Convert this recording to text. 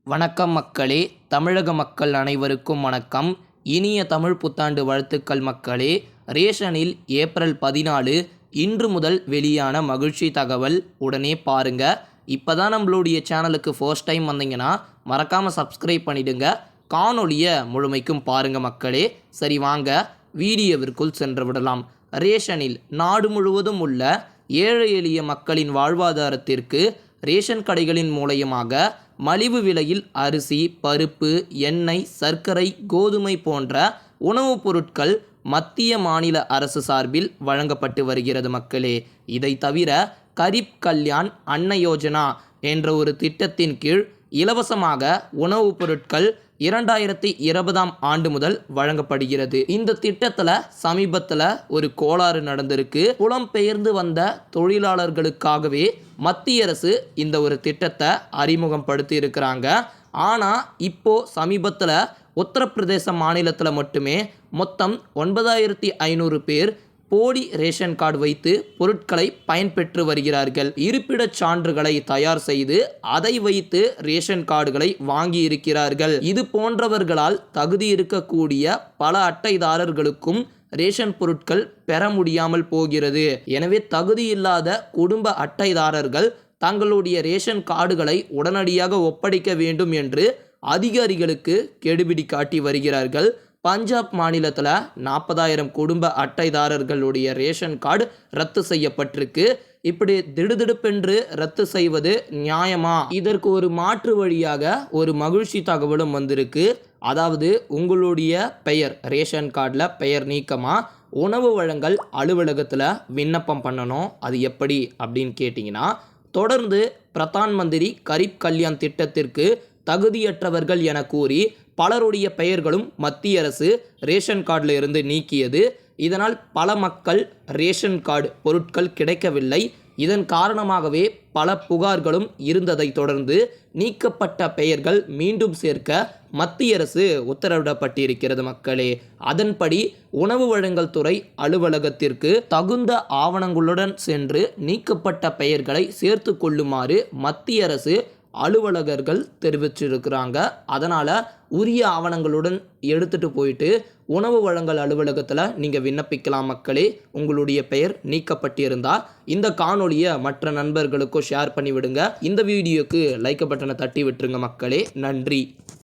வணக்கம் மக்களே. தமிழக மக்கள் அனைவருக்கும் வணக்கம். இனிய தமிழ் புத்தாண்டு வாழ்த்துக்கள் மக்களே. ரேஷனில் ஏப்ரல் 14 இன்று முதல் வெளியான மகிழ்ச்சி தகவல் உடனே பாருங்க. இப்போதான் நம்மளுடைய சேனலுக்கு ஃபர்ஸ்ட் டைம் வந்தீங்கன்னா மறக்காமல் சப்ஸ்கிரைப் பண்ணிடுங்க. காணொலியை முழுமைக்கும் பாருங்க மக்களே. சரி வாங்க வீடியோவிற்குள் சென்று விடலாம். ரேஷனில் நாடு முழுவதும் உள்ள ஏழை எளிய மக்களின் வாழ்வாதாரத்திற்கு ரேஷன் கடைகளின் மூலயமாக மலிவு விலையில் அரிசி, பருப்பு, எண்ணெய், சர்க்கரை, கோதுமை போன்ற உணவுப் பொருட்கள் மத்திய மாநில அரசு சார்பில் வழங்கப்பட்டு வருகிறது மக்களே. இதை தவிர கரீப் கல்யாண் அன்ன யோஜனா என்ற ஒரு திட்டத்தின் கீழ் இலவசமாக உணவுப் பொருட்கள் 2020ஆம் ஆண்டு முதல் வழங்கப்படுகிறது. இந்த திட்டத்தில் சமீபத்தில் ஒரு கோளாறு நடந்திருக்கு. புலம்பெயர்ந்து வந்த தொழிலாளர்களுக்காகவே மத்திய அரசு இந்த ஒரு திட்டத்தை அறிமுகப்படுத்தி இருக்கிறாங்க. ஆனால் இப்போ சமீபத்தில் உத்தரப்பிரதேச மாநிலத்தில் மட்டுமே மொத்தம் 9500 பேர் போலி ரேஷன் கார்டு வைத்து பொருட்களை பயன்பெற்று வருகிறார்கள். இருப்பிடச் சான்றுகளை தயார் செய்து அதை வைத்து ரேஷன் கார்டுகளை வாங்கி இருக்கிறார்கள். இது போன்றவர்களால் தகுதி இருக்கக்கூடிய பல அட்டைதாரர்களுக்கும் ரேஷன் பொருட்கள் பெற முடியாமல் போகிறது. எனவே தகுதியில்லாத குடும்ப அட்டைதாரர்கள் தங்களுடைய ரேஷன் கார்டுகளை உடனடியாக ஒப்படைக்க வேண்டும் என்று அதிகாரிகளுக்கு கெடுபிடி காட்டி வருகிறார்கள். பஞ்சாப் மாநிலத்தில் 40,000 குடும்ப அட்டைதாரர்களுடைய ரேஷன் கார்டு ரத்து செய்யப்பட்டிருக்கு. இப்படி திடுதிடுப்பென்று ரத்து செய்வது நியாயமா? இதற்கு ஒரு மாற்று வழியாக ஒரு மகிழ்ச்சி தகவலும் வந்திருக்கு. அதாவது உங்களுடைய பெயர் ரேஷன் கார்டில் பெயர் நீக்கமா உணவு வழங்கல் அலுவலகத்தில் விண்ணப்பம் பண்ணணும். அது எப்படி அப்படின்னு கேட்டிங்கன்னா, தொடர்ந்து பிரதான் மந்திரி கரீப் கல்யாண் திட்டத்திற்கு தகுதியற்றவர்கள் என கூறி பலருடைய பெயர்களும் மத்திய அரசு ரேஷன் கார்டில் இருந்து நீக்கியது. இதனால் பல மக்கள் ரேஷன் கார்டு பொருட்கள் கிடைக்கவில்லை. இதன் காரணமாகவே பல புகார்களும் இருந்ததை தொடர்ந்து நீக்கப்பட்ட பெயர்கள் மீண்டும் சேர்க்க மத்திய அரசு உத்தரவிடப்பட்டிருக்கிறது மக்களே. அதன்படி உணவு வழங்கல் துறை அலுவலகத்திற்கு தகுந்த ஆவணங்களுடன் சென்று நீக்கப்பட்ட பெயர்களை சேர்த்து கொள்ளுமாறு மத்திய அரசு அலுவலகர்கள் தெரிவிச்சிருக்கிறாங்க. அதனால் உரிய ஆவணங்களுடன் எடுத்துகிட்டு போயிட்டு உணவு வழங்கல் அலுவலகத்தில் நீங்கள் விண்ணப்பிக்கலாம் மக்களே. உங்களுடைய பெயர் நீக்கப்பட்டிருந்தால் இந்த காணொலியை மற்ற நண்பர்களுக்கும் ஷேர் பண்ணி விடுங்க. இந்த வீடியோக்கு லைக் பட்டனை தட்டி விட்டுருங்க மக்களே. நன்றி.